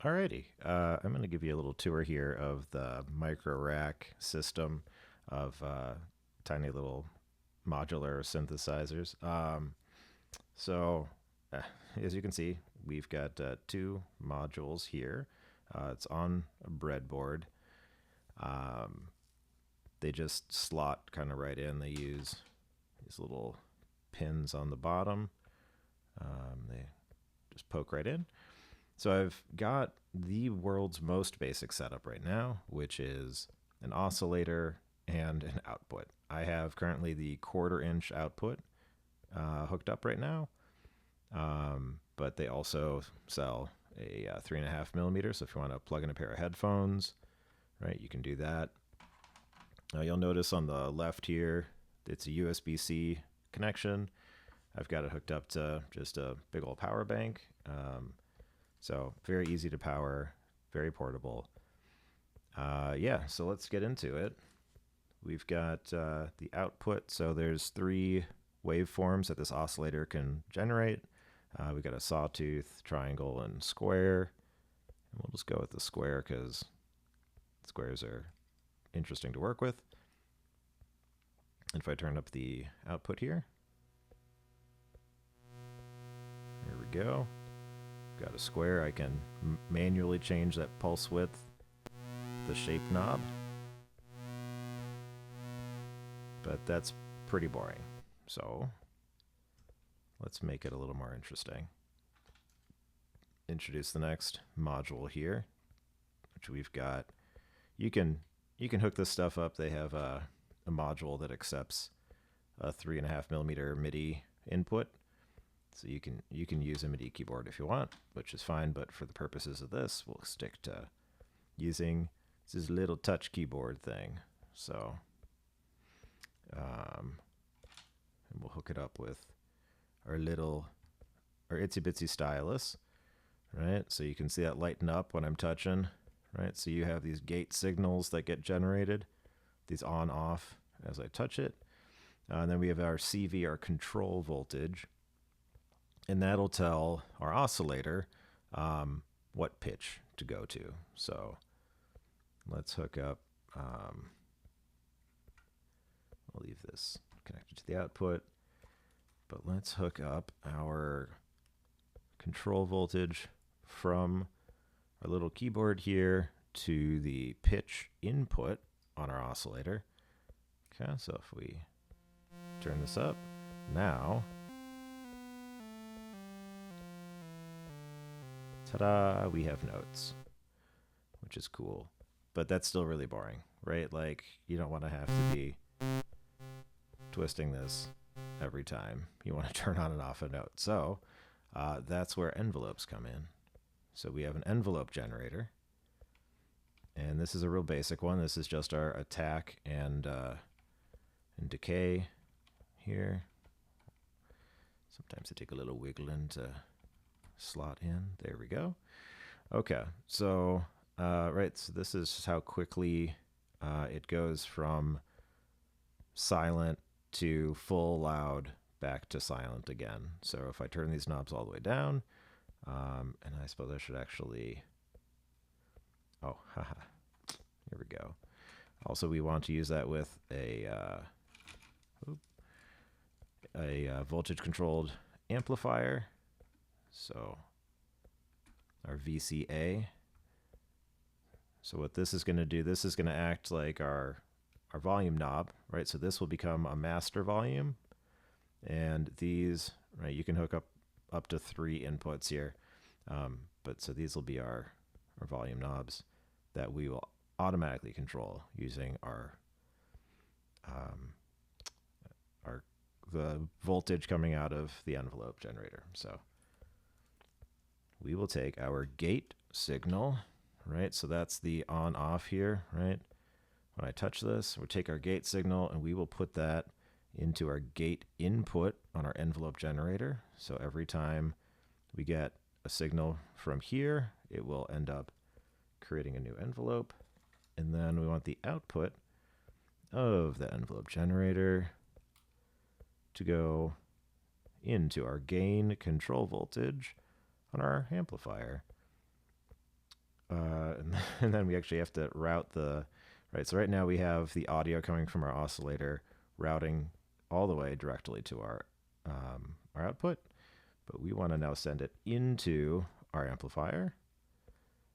Alrighty, I'm going to give you a little tour here of the Microrack system of tiny little modular synthesizers. So, uh, as you can see, we've got two modules here. It's on a breadboard. Um, they just slot kind of right in. They use these little pins on the bottom. They just poke right in. So I've got the world's most basic setup right now, which is an oscillator and an output. I have currently the 1/4-inch output hooked up right now, but they also sell a 3.5 millimeter. So if you want to plug in a pair of headphones, right, you can do that. Now you'll notice on the left here, it's a USB-C connection. I've got it hooked up to just a big old power bank. So very easy to power, very portable. Yeah, so let's get into it. We've got the output. So there's 3 waveforms that this oscillator can generate. We've got a sawtooth, triangle, and square. And we'll just go with the square because squares are interesting to work with. And if I turn up the output here, there we go. Got a square. I can manually change that pulse width, the shape knob, but that's pretty boring. So let's make it a little more interesting. Introduce the next module here, which we've got. You can hook this stuff up. They have a module that accepts a 3.5 millimeter MIDI input. So you can use a MIDI keyboard if you want, which is fine, but for the purposes of this, we'll stick to using this little touch keyboard thing. So and we'll hook it up with our itsy bitsy stylus, right? So you can see that lighten up when I'm touching, right? So you have these gate signals that get generated, these on off as I touch it. And then we have our CV, our control voltage. And that'll tell our oscillator what pitch to go to. So let's hook up, I'll leave this connected to the output, but let's hook up our control voltage from our little keyboard here to the pitch input on our oscillator. Okay, so if we turn this up, now, ta-da, we have notes, which is cool. But that's still really boring, right? Like, you don't want to have to be twisting this every time you want to turn on and off a note. So that's where envelopes come in. So we have an envelope generator. And this is a real basic one. This is just our attack and decay here. Sometimes I take a little wiggling to slot in. There we go. Okay, so right, so this is how quickly it goes from silent to full loud back to silent again. So if I turn these knobs all the way down, and I suppose I should actually, oh, haha, here we go. Also, we want to use that with a voltage controlled amplifier. So our VCA. So what this is going to do, this is going to act like our volume knob, right? So this will become a master volume. And these, right, you can hook up to 3 inputs here. But so these will be our volume knobs that we will automatically control using the voltage coming out of the envelope generator. So we will take our gate signal, right? So that's the on off here, right? When I touch this, we'll take our gate signal and we will put that into our gate input on our envelope generator. So every time we get a signal from here, it will end up creating a new envelope. And then we want the output of the envelope generator to go into our gain control voltage on our amplifier. and then we actually have to route right. So right now we have the audio coming from our oscillator routing all the way directly to our output, but we want to now send it into our amplifier,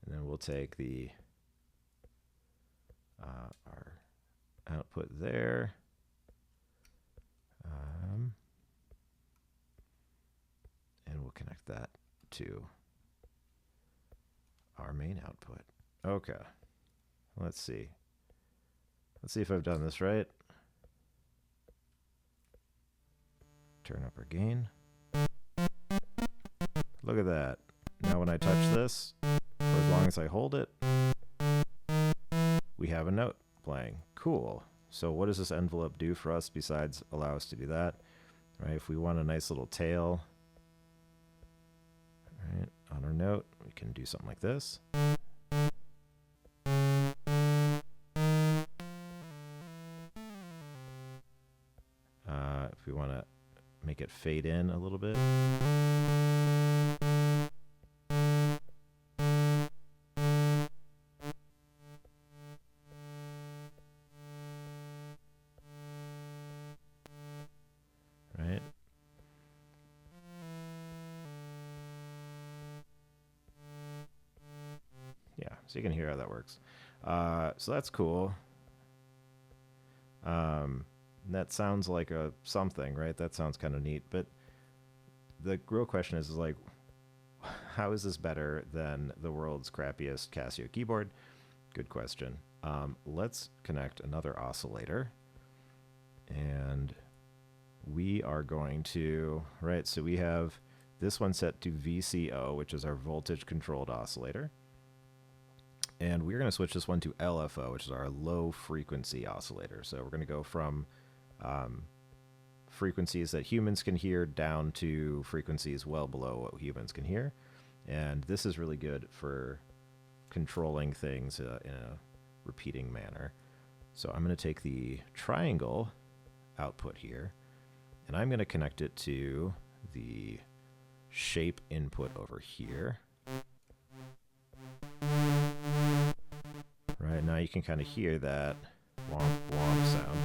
and then we'll take our output there, and we'll connect that to our main output. Okay, let's see if I've done this right. Turn up our gain. Look at that. Now when I touch this, for as long as I hold it, we have a note playing. Cool. So what does this envelope do for us besides allow us to do that? Right, if we want a nice little tail, right, on our note, we can do something like this. If we want to make it fade in a little bit. Right? Yeah, so you can hear how that works. So that's cool. That sounds like a something, right? That sounds kind of neat. But the real question is like, how is this better than the world's crappiest Casio keyboard? Good question. Let's connect another oscillator. And we are going to, right, so we have this one set to VCO, which is our voltage controlled oscillator. And we're going to switch this one to LFO, which is our low frequency oscillator. So we're going to go from frequencies that humans can hear down to frequencies well below what humans can hear. And this is really good for controlling things in a repeating manner. So I'm going to take the triangle output here, and I'm going to connect it to the shape input over here. Right, now you can kind of hear that womp womp sound.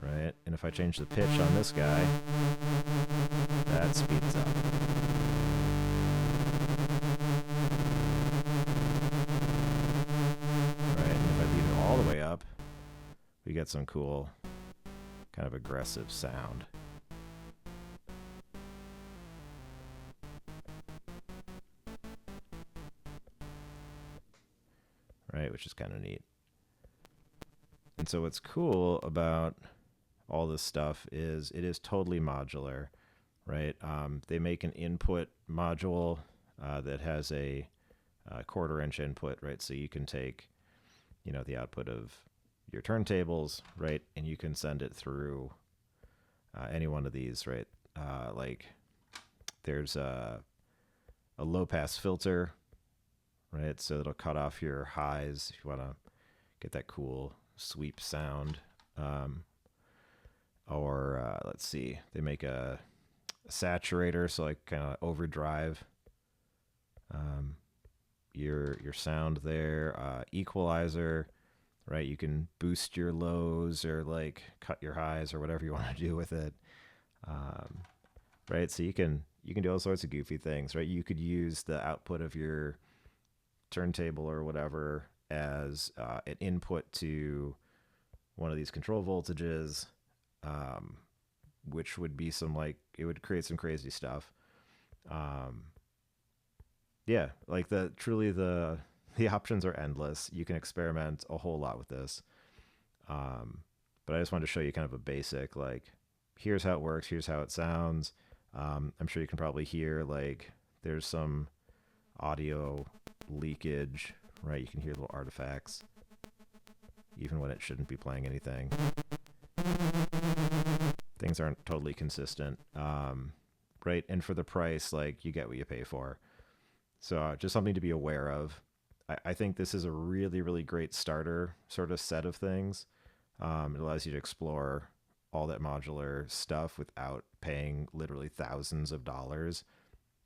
Right, and if I change the pitch on this guy, that speeds up. Right, and if I leave it all the way up, we get some cool kind of aggressive sound. Right, which is kind of neat. And so what's cool about all this stuff is it is totally modular, right? They make an input module that has a 1/4-inch input, right? So you can take, you know, the output of your turntables, right, and you can send it through any one of these, right? Like there's a low-pass filter, right? So it'll cut off your highs if you want to get that cool sweep sound. Or let's see, they make a saturator, so like kind of overdrive your sound there. Equalizer, right? You can boost your lows or like cut your highs or whatever you want to do with it. Right? So you can do all sorts of goofy things, right? You could use the output of your turntable or whatever as an input to one of these control voltages, which would be some like, it would create some crazy stuff. Yeah, like the options are endless. You can experiment a whole lot with this. But I just wanted to show you kind of a basic, like, here's how it works, here's how it sounds. I'm sure you can probably hear like there's some audio leakage, right? You can hear little artifacts even when it shouldn't be playing anything. Things aren't totally consistent, right? And for the price, like, you get what you pay for. So just something to be aware of. I think this is a really, really great starter sort of set of things. It allows you to explore all that modular stuff without paying literally thousands of dollars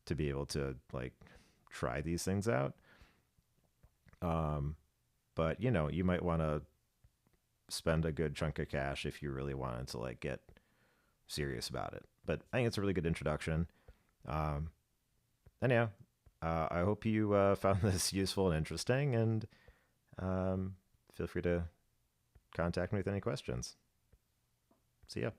to be able to like try these things out. But you know, you might want to spend a good chunk of cash if you really wanted to like get serious about it. But I think it's a really good introduction. Um, Anyhow, I hope you found this useful and interesting, and feel free to contact me with any questions. See ya.